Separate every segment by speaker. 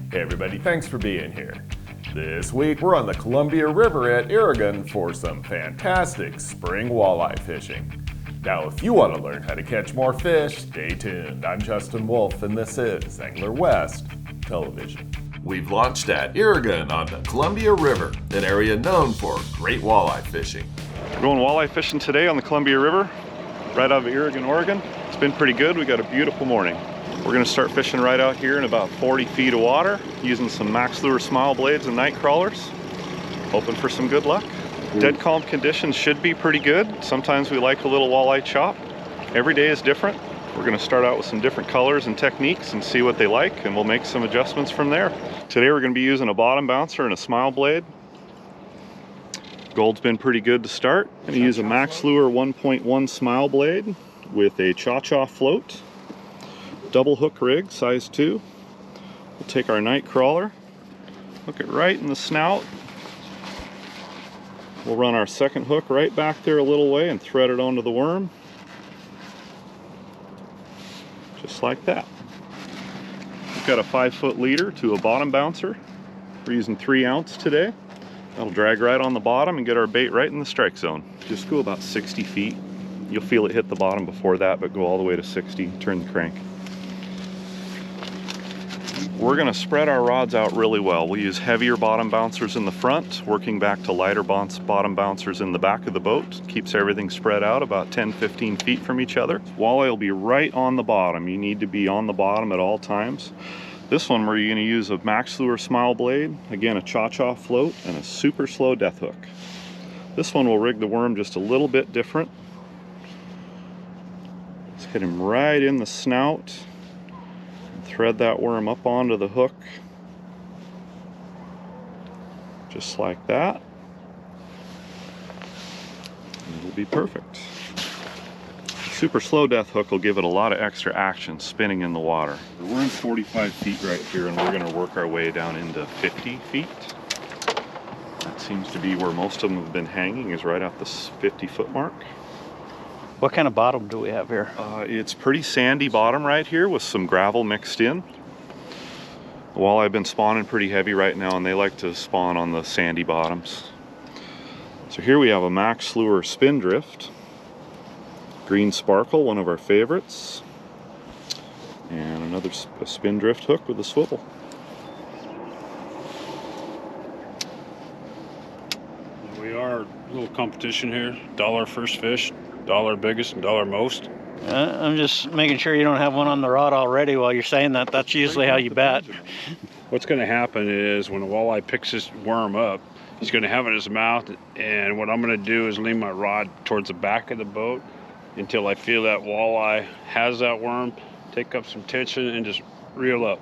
Speaker 1: Hey everybody, thanks for being here. This week we're on the Columbia River at Oregon for some fantastic spring walleye fishing. Now if you want to learn how to catch more fish, stay tuned. I'm Justin Wolf and this is Angler West Television. We've launched at Oregon on the Columbia River, an area known for great walleye fishing.
Speaker 2: We're going walleye fishing today on the Columbia River, right out of Oregon, Oregon. It's been pretty good. We got a beautiful morning. We're going to start fishing right out here in about 40 feet of water, using some max lure smile blades and night crawlers, hoping for some good luck. Dead calm conditions should be pretty good. Sometimes we like a little walleye chop. Every day is different. We're going to start out with some different colors and techniques and see what they like, and we'll make some adjustments from there. Today we're going to be using a bottom bouncer and a smile blade. Gold's been pretty good to start. I'm going to use a max lure 1.1 smile blade with a cha-cha float. Double hook rig, size 2. We'll take our night crawler, hook it right in the snout. We'll run our second hook right back there a little way and thread it onto the worm. Just like that. We've got a 5-foot leader to a bottom bouncer. We're using 3 ounce today. That'll drag right on the bottom and get our bait right in the strike zone. Just go about 60 feet. You'll feel it hit the bottom before that, but go all the way to 60, turn the crank. We're going to spread our rods out really well. We'll use heavier bottom bouncers in the front, working back to lighter bottom bouncers in the back of the boat. Keeps everything spread out about 10-15 feet from each other. Walleye will be right on the bottom. You need to be on the bottom at all times. This one we're going to use a max lure smile blade, again a cha-cha float, and a super slow death hook. This one will rig the worm just a little bit different. Let's hit him right in the snout. Thread that worm up onto the hook, just like that. It'll be perfect. Super slow death hook will give it a lot of extra action spinning in the water. We're in 45 feet right here, and we're going to work our way down into 50 feet. That seems to be where most of them have been hanging, is right at this 50-foot mark.
Speaker 3: What kind of bottom do we have here?
Speaker 2: It's pretty sandy bottom right here with some gravel mixed in. The walleye have been spawning pretty heavy right now, and they like to spawn on the sandy bottoms. So here we have a max lure spin drift. Green sparkle, one of our favorites. And another spin drift hook with a swivel.
Speaker 4: We are a little competition here. Dollar first fish. Dollar biggest and dollar most.
Speaker 3: I'm just making sure you don't have one on the rod already while you're saying that. That's usually how you bet.
Speaker 4: What's going to happen is when a walleye picks his worm up, he's going to have it in his mouth, and what I'm going to do is lean my rod towards the back of the boat until I feel that walleye has that worm, take up some tension, and just reel up.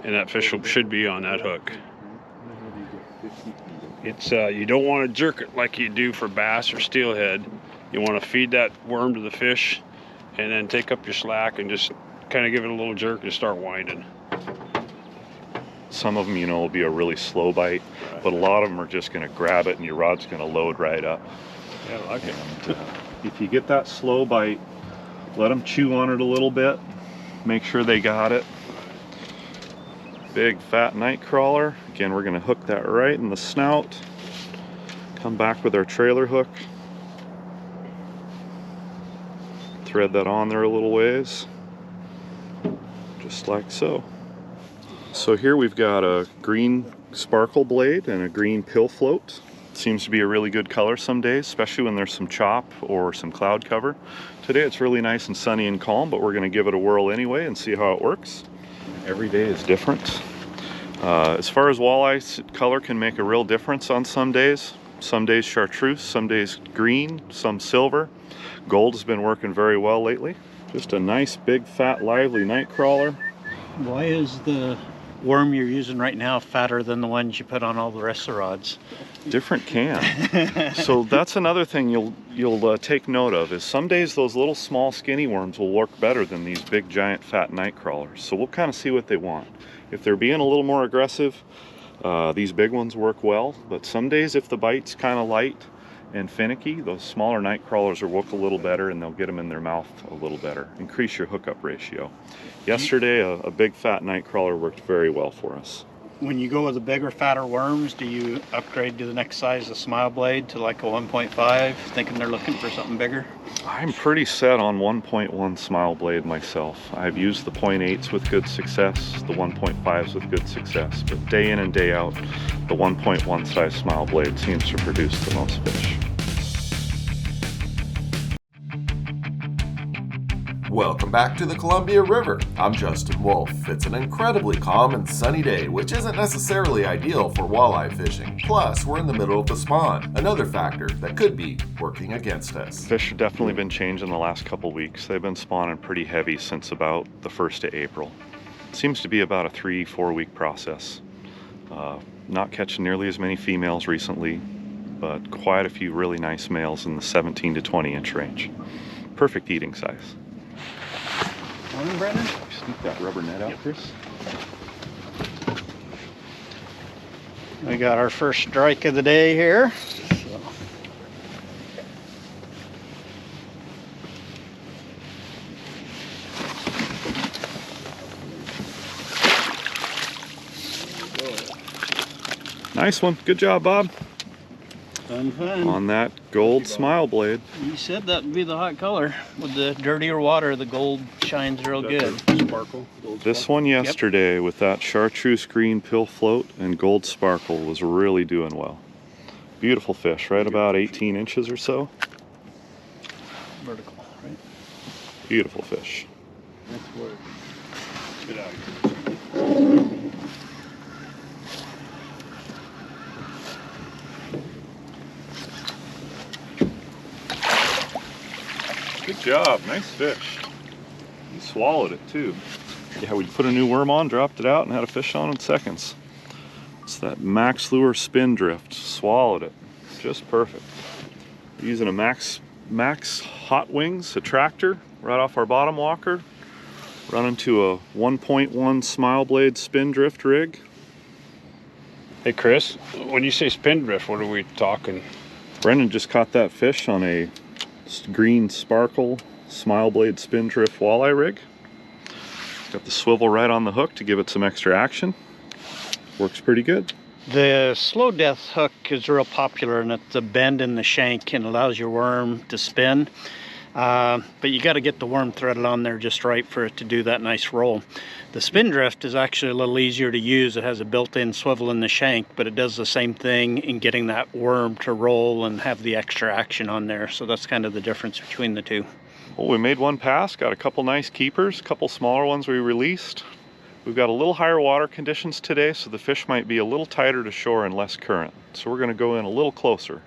Speaker 4: And that fish should be on that hook. It's you don't want to jerk it like you do for bass or steelhead. You want to feed that worm to the fish and then take up your slack and just kind of give it a little jerk and start winding.
Speaker 2: Some of them, will be a really slow bite, but a lot of them are just going to grab it and your rod's going to load right up.
Speaker 4: Yeah, I like it.
Speaker 2: If you get that slow bite, let them chew on it a little bit. Make sure they got it. Big fat night crawler. Again, we're going to hook that right in the snout. Come back with our trailer hook. Thread that on there a little ways, just like so. So here we've got a green sparkle blade and a green pill float. Seems to be a really good color some days, especially when there's some chop or some cloud cover. Today it's really nice and sunny and calm, but we're going to give it a whirl anyway and see how it works. Every day is different. As far as walleye, color can make a real difference on some days. Some days chartreuse, some days green, some silver. Gold has been working very well lately. Just a nice, big, fat, lively night crawler.
Speaker 3: Why is the worm you're using right now fatter than the ones you put on all the rest of the rods?
Speaker 2: Different can. So that's another thing you'll take note of, is some days those little small skinny worms will work better than these big giant fat night crawlers. So we'll kind of see what they want. If they're being a little more aggressive, these big ones work well, but some days if the bite's kind of light and finicky, those smaller night crawlers will work a little better, and they'll get them in their mouth a little better. Increase your hookup ratio. Yesterday, a big fat night crawler worked very well for us.
Speaker 3: When you go with the bigger, fatter worms, do you upgrade to the next size of smile blade to like a 1.5, thinking they're looking for something bigger?
Speaker 2: I'm pretty set on 1.1 smile blade myself. I've used the 0.8s with good success, the 1.5s with good success, but day in and day out, the 1.1 size smile blade seems to produce the most fish.
Speaker 1: Welcome back to the Columbia River. I'm Justin Wolf. It's an incredibly calm and sunny day, which isn't necessarily ideal for walleye fishing. Plus, we're in the middle of the spawn, another factor that could be working against us.
Speaker 2: Fish have definitely been changing the last couple weeks. They've been spawning pretty heavy since about the 1st of April. It seems to be about a 3-4 week process. Not catching nearly as many females recently, but quite a few really nice males in the 17 to 20 inch range. Perfect eating size.
Speaker 3: Morning, Brendan.
Speaker 2: Sneak that rubber net out, Chris.
Speaker 3: We got our first strike of the day here. So.
Speaker 2: Nice one. Good job, Bob.
Speaker 3: Fun.
Speaker 2: On that gold smile blade.
Speaker 3: You said that would be the hot color. With the dirtier water, the gold shines real good.
Speaker 4: Sparkle.
Speaker 2: This one yesterday with that chartreuse green pill float and gold sparkle was really doing well. Beautiful fish, right about 18 inches or so.
Speaker 3: Vertical, right?
Speaker 2: Beautiful fish.
Speaker 4: That's word. Get out.
Speaker 2: Good job, nice fish. You swallowed it too. Yeah, we put a new worm on, dropped it out, and had a fish on in seconds. It's that Max Lure spin drift. Swallowed it. Just perfect. Using a Max Hot Wings attractor right off our bottom walker. Running to a 1.1 smile blade spin drift rig.
Speaker 4: Hey Chris, when you say spin drift, what are we talking?
Speaker 2: Brendan just caught that fish on a green sparkle smile blade spin drift walleye rig. Got the swivel right on the hook to give it some extra action. Works pretty good.
Speaker 3: The slow death hook is real popular, and it's a bend in the shank and allows your worm to spin. But you got to get the worm threaded on there just right for it to do that nice roll. The spin drift is actually a little easier to use. It has a built-in swivel in the shank, but it does the same thing in getting that worm to roll and have the extra action on there. So that's kind of the difference between the two.
Speaker 2: Well, we made one pass, got a couple nice keepers, a couple smaller ones we released. We've got a little higher water conditions today, so the fish might be a little tighter to shore and less current. So we're going to go in a little closer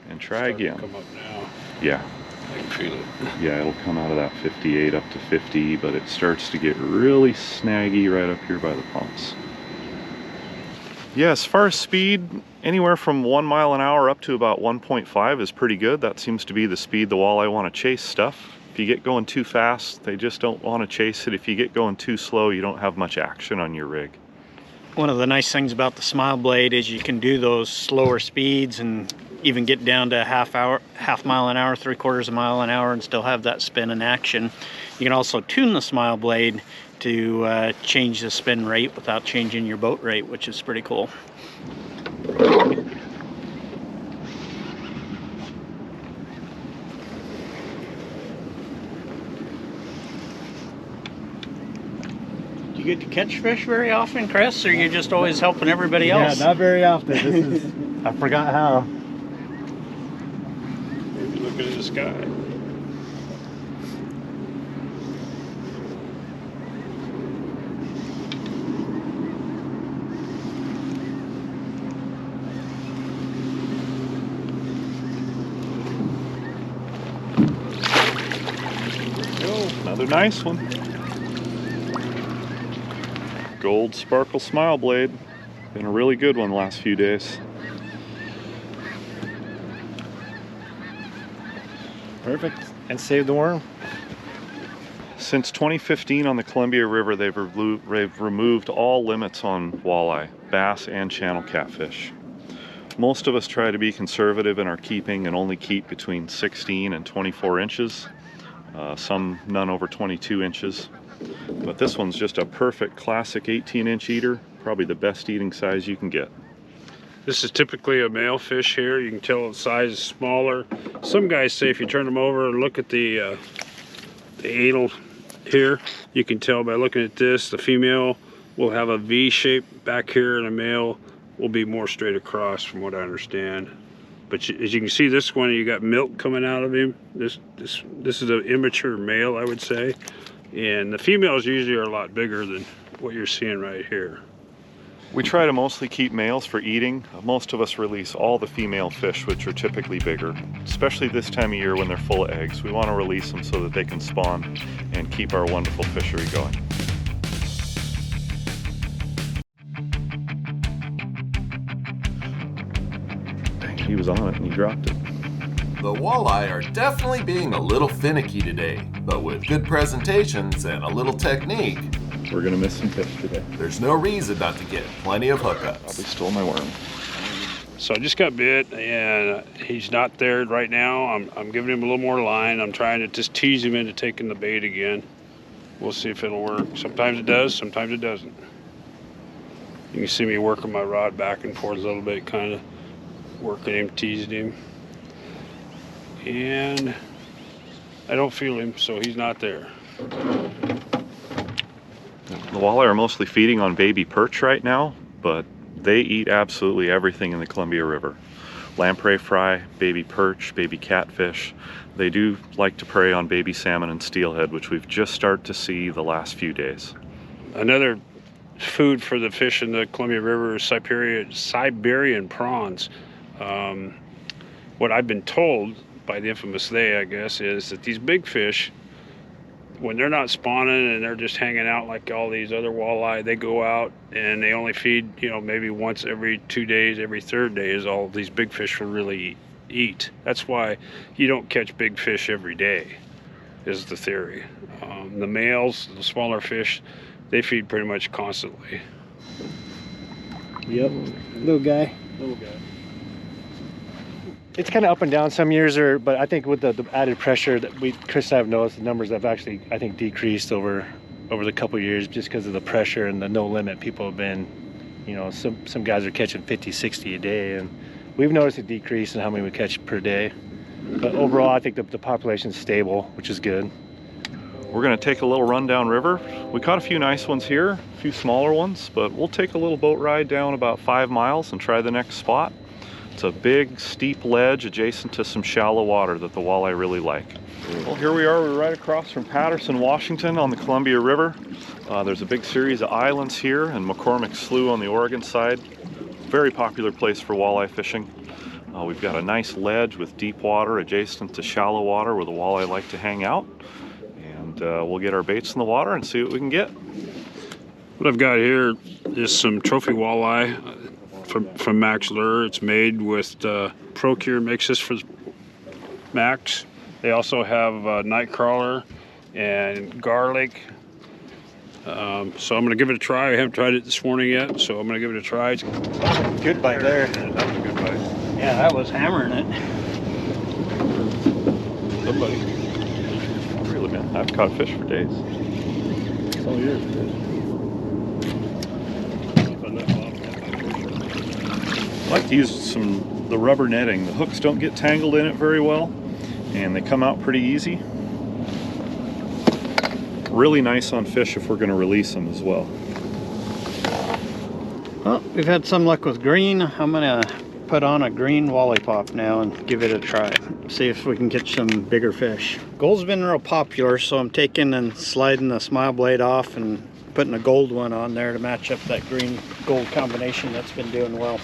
Speaker 2: and try again.
Speaker 4: Come up now.
Speaker 2: Yeah.
Speaker 4: I can feel it.
Speaker 2: Yeah, it'll come out of that 58 up to 50, but it starts to get really snaggy right up here by the pumps. Yeah, as far as speed, anywhere from 1 mile an hour up to about 1.5 is pretty good. That seems to be the speed the walleye want to chase stuff. If you get going too fast, they just don't want to chase it. If you get going too slow, you don't have much action on your rig.
Speaker 3: One of the nice things about the smile blade is you can do those slower speeds and even get down to half mile an hour, 3/4 mile an hour, and still have that spin in action. You can also tune the smile blade to change the spin rate without changing your boat rate, which is pretty cool. Do you get to catch fish very often, Chris, or you're just always helping everybody else?
Speaker 5: Yeah, not very often. This is, I forgot how.
Speaker 4: Maybe looking at the sky.
Speaker 2: Another nice one. Gold sparkle smile blade. Been a really good one the last few days.
Speaker 5: Perfect. And save the worm.
Speaker 2: Since 2015 on the Columbia River, they've removed all limits on walleye, bass, and channel catfish. Most of us try to be conservative in our keeping and only keep between 16 and 24 inches. Some none over 22 inches. But this one's just a perfect classic 18-inch eater. Probably the best eating size you can get.
Speaker 4: This is typically a male fish here. You can tell the size is smaller. Some guys say if you turn them over and look at the anal here, you can tell by looking at this, the female will have a V shape back here and a male will be more straight across from what I understand. But as you can see, this one, you got milk coming out of him. This is an immature male, I would say. And the females usually are a lot bigger than what you're seeing right here.
Speaker 2: We try to mostly keep males for eating. Most of us release all the female fish, which are typically bigger, especially this time of year when they're full of eggs. We want to release them so that they can spawn and keep our wonderful fishery going. Dang, he was on it and he dropped it.
Speaker 1: The walleye are definitely being a little finicky today, but with good presentations and a little technique,
Speaker 2: We're gonna miss some fish today.
Speaker 1: there's no reason not to get plenty of
Speaker 2: Probably
Speaker 1: hookups.
Speaker 2: stole my worm.
Speaker 4: So I just got bit and he's not there right now. I'm giving him a little more line. I'm trying to just tease him into taking the bait again. We'll see if it'll work. Sometimes it does, sometimes it doesn't. You can see me working my rod back and forth a little bit, kind of working him, teasing him. And I don't feel him, so he's not there.
Speaker 2: The walleye are mostly feeding on baby perch right now, but they eat absolutely everything in the Columbia River. Lamprey fry, baby perch, baby catfish. They do like to prey on baby salmon and steelhead, which we've just started to see the last few days.
Speaker 4: Another food for the fish in the Columbia River is Siberian prawns. What I've been told by the infamous they, I guess, is that these big fish, when they're not spawning and they're just hanging out like all these other walleye, they go out and they only feed, maybe once every 2 days, every third day is all these big fish will really eat. That's why you don't catch big fish every day, is the theory. The males, the smaller fish, they feed pretty much constantly.
Speaker 5: Yep. Little guy. It's kind of up and down some years, but I think with the added pressure that Chris and I have noticed, the numbers have actually, I think, decreased over the couple of years just because of the pressure and the no limit. People have been, some guys are catching 50, 60 a day, and we've noticed a decrease in how many we catch per day. But overall, I think the population's stable, which is good.
Speaker 2: We're gonna take a little run down river. We caught a few nice ones here, a few smaller ones, but we'll take a little boat ride down about 5 miles and try the next spot. It's a big, steep ledge adjacent to some shallow water that the walleye really like. Well, here we are. We're right across from Patterson, Washington on the Columbia River. There's a big series of islands here and McCormick Slough on the Oregon side. Very popular place for walleye fishing. We've got a nice ledge with deep water adjacent to shallow water where the walleye like to hang out. And we'll get our baits in the water and see what we can get.
Speaker 4: What I've got here is some trophy walleye from Max Lure. It's made with Procure mixes for Max. They also have Nightcrawler and garlic. So I'm gonna give it a try. I haven't tried it this morning yet, so I'm gonna give it a try.
Speaker 5: Good bite there.
Speaker 4: That was a good bite.
Speaker 3: Yeah, that was hammering it.
Speaker 2: Somebody. Really, man, I've caught fish for days.
Speaker 5: It's all yours.
Speaker 2: I like to use the rubber netting. The hooks don't get tangled in it very well, and they come out pretty easy. Really nice on fish if we're going to release them as well.
Speaker 3: Well, we've had some luck with green. I'm gonna put on a green walleye pop now and give it a try. See if we can catch some bigger fish. Gold's been real popular, so I'm taking and sliding the smile blade off and putting a gold one on there to match up that green gold combination that's been doing well.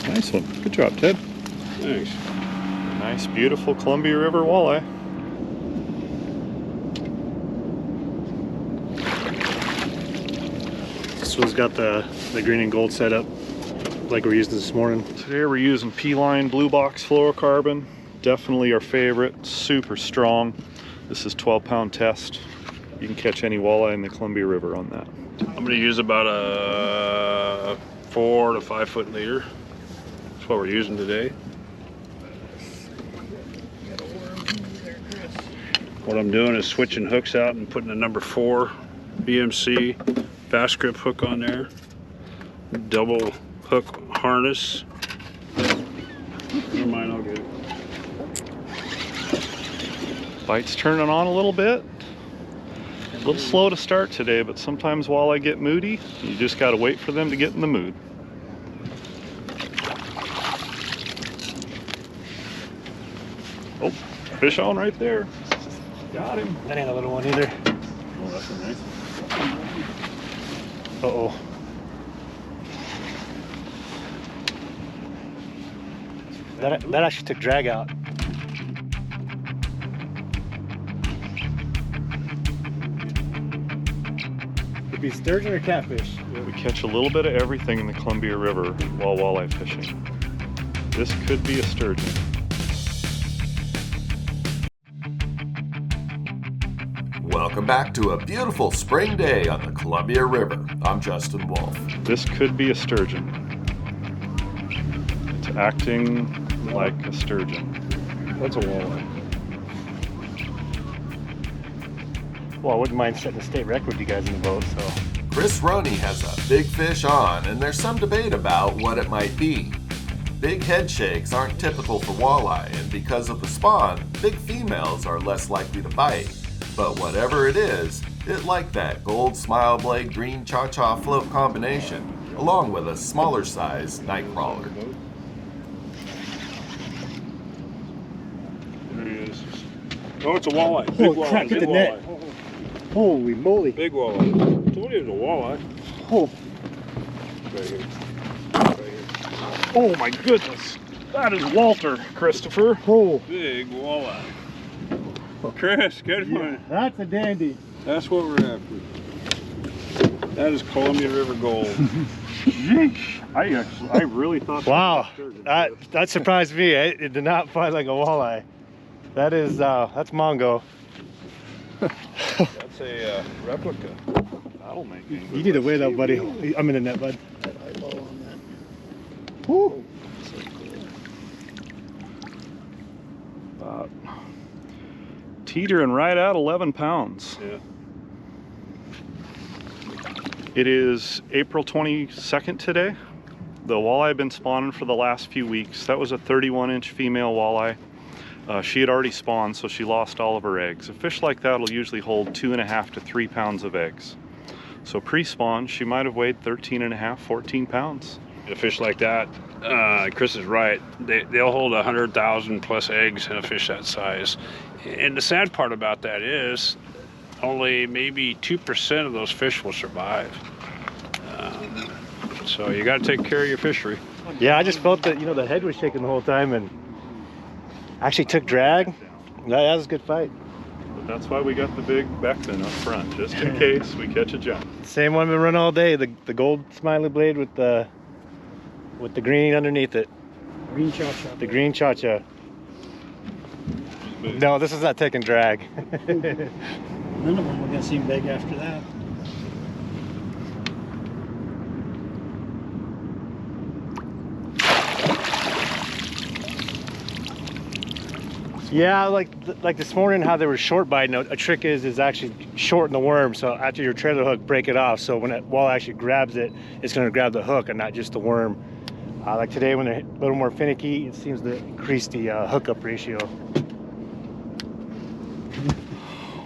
Speaker 2: Nice one. Good job, Ted.
Speaker 4: Thanks.
Speaker 2: Nice, beautiful Columbia River walleye.
Speaker 5: This one's got the green and gold setup like we're using this morning.
Speaker 2: Today we're using P-Line Blue Box fluorocarbon. Definitely our favorite. Super strong. This is 12-pound test. You can catch any walleye in the Columbia River on that.
Speaker 4: I'm gonna use about a 4 to 5 foot leader. That's what we're using today. What I'm doing is switching hooks out and putting a number 4 BMC fast grip hook on there. Double hook harness. Never mind, I'll get it.
Speaker 2: Bite's turning on a little bit. A little slow to start today, but sometimes walleye get moody. You just gotta wait for them to get in the mood. Oh, fish on right there. Got him.
Speaker 5: That ain't a little one either.
Speaker 2: Oh, that's a nice one.
Speaker 5: Uh-oh. That actually took drag out. Could be sturgeon or catfish.
Speaker 2: We catch a little bit of everything in the Columbia River while walleye fishing. This could be a sturgeon.
Speaker 1: Welcome back to a beautiful spring day on the Columbia River. I'm Justin Wolf.
Speaker 2: This could be a sturgeon. It's acting like a sturgeon.
Speaker 4: That's a walleye.
Speaker 5: Well, I wouldn't mind setting a state record with you guys in the boat, so.
Speaker 1: Chris Roney has a big fish on, and there's some debate about what it might be. Big head shakes aren't typical for walleye, and because of the spawn, big females are less likely to bite. But whatever it is, it liked that gold smile blade green cha-cha float combination, along with a smaller size night crawler.
Speaker 4: There he is. Oh, it's a walleye. Big
Speaker 5: Oh,
Speaker 4: walleye.
Speaker 5: crap, hit
Speaker 4: Big
Speaker 5: the net.
Speaker 4: walleye.
Speaker 5: Holy moly.
Speaker 4: Big walleye. I told you it was a walleye.
Speaker 5: Oh,
Speaker 4: Right here. Right here.
Speaker 2: Oh my goodness! That is Walter, Christopher.
Speaker 5: oh.
Speaker 4: Big walleye. Chris, good one.
Speaker 5: That's a dandy.
Speaker 4: That's what we're after. That is Columbia River gold.
Speaker 2: I really thought.
Speaker 5: Wow, that surprised me. It did not fight like a walleye. That is, that's Mongo.
Speaker 4: That's a replica.
Speaker 2: That'll make
Speaker 5: You need to weigh that, buddy. I'm in the net, bud. Woo.
Speaker 2: Teetering right at 11 pounds.
Speaker 4: Yeah.
Speaker 2: It is April 22nd today. The walleye have been spawning for the last few weeks. That was a 31-inch female walleye. She had already spawned, so she lost all of her eggs. A fish like that will usually hold 2.5 to 3 pounds of eggs. So pre-spawn, she might have weighed 13.5, 14 pounds.
Speaker 4: A fish like that, Chris is right. They'll hold 100,000 plus eggs in a fish that size. And the sad part about that is only maybe 2% of those fish will survive. So you got to take care of your fishery.
Speaker 5: Yeah, I just felt that, the head was shaking the whole time and actually took drag. That was a good fight.
Speaker 2: But that's why we got the big Beckman up front, just in case we catch a jump.
Speaker 5: Same one we run all day, the gold smiley blade with the green underneath it.
Speaker 6: Green cha-cha.
Speaker 5: The green cha-cha. No, this is not taking drag.
Speaker 6: None of them were gonna seem big after that.
Speaker 5: Yeah, like this morning, how they were short biting. A trick is actually shorten the worm. So after your trailer hook, break it off. So when that walleye actually grabs it, it's going to grab the hook and not just the worm. Like today, when they're a little more finicky, it seems to increase the hookup ratio.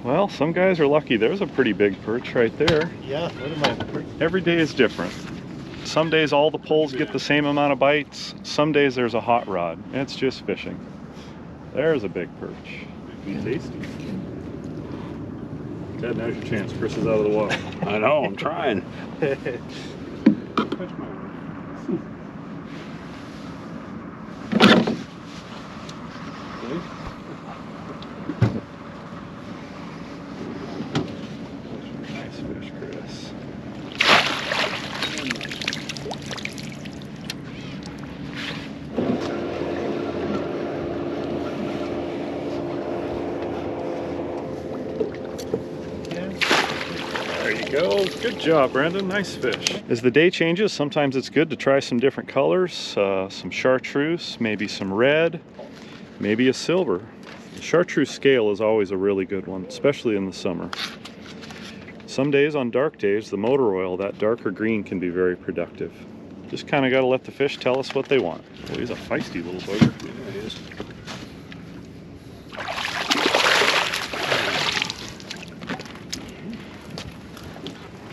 Speaker 2: Well, some guys are lucky. There's a pretty big perch right there.
Speaker 5: Yeah, what am I?
Speaker 2: Every day is different. Some days all the poles get the same amount of bites. Some days there's a hot rod. It's just fishing. There's a big perch. Be tasty. Ted, now's your chance. Chris is out of the water.
Speaker 4: I know, I'm trying.
Speaker 2: Nice fish, Chris. There you go. Good job, Brandon. Nice fish. As the day changes, sometimes it's good to try some different colors, some chartreuse, maybe some red, maybe a silver. The chartreuse scale is always a really good one, especially in the summer. Some days, on dark days, the motor oil, that darker green, can be very productive. Just kind of got to let the fish tell us what they want. Oh, he's a feisty little bugger.
Speaker 4: Yeah, it is.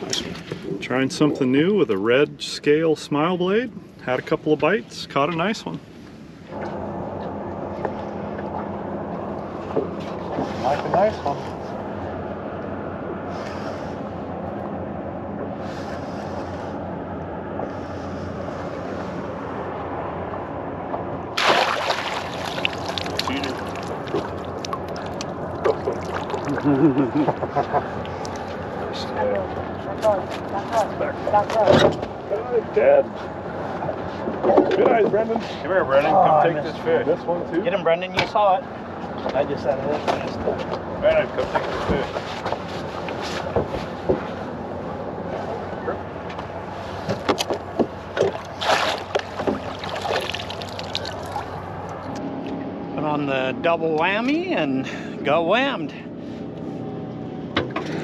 Speaker 4: Nice one.
Speaker 2: Trying something new with a red scale smile blade. Had a couple of bites, caught a nice one. Like a nice one. Dead. Good eyes, Brendan.
Speaker 4: Come here, Brendan. Come take this fish.
Speaker 2: This one too.
Speaker 3: Get him, Brendan. You saw it. I just had a little missed.
Speaker 4: Brendan, come take this fish.
Speaker 3: Put on the double whammy and got whammed.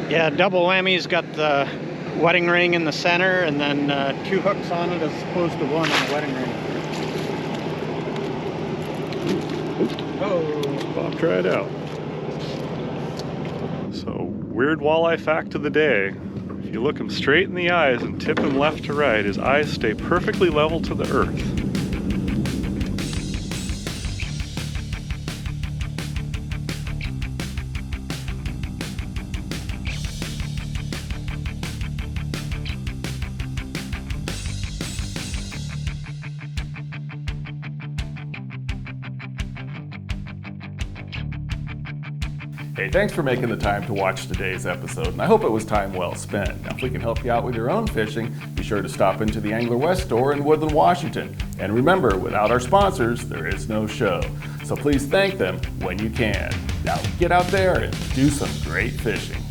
Speaker 3: Yeah, double whammy's got the wedding ring in the center and then 2 hooks on it as opposed to 1 on the wedding ring.
Speaker 2: Oh, Bob, try it out. So, weird walleye fact of the day. If you look him straight in the eyes and tip him left to right, his eyes stay perfectly level to the earth.
Speaker 1: Hey, thanks for making the time to watch today's episode, and I hope it was time well spent. Now, if we can help you out with your own fishing, be sure to stop into the Angler West store in Woodland, Washington. And remember, without our sponsors, there is no show. So please thank them when you can. Now, get out there and do some great fishing.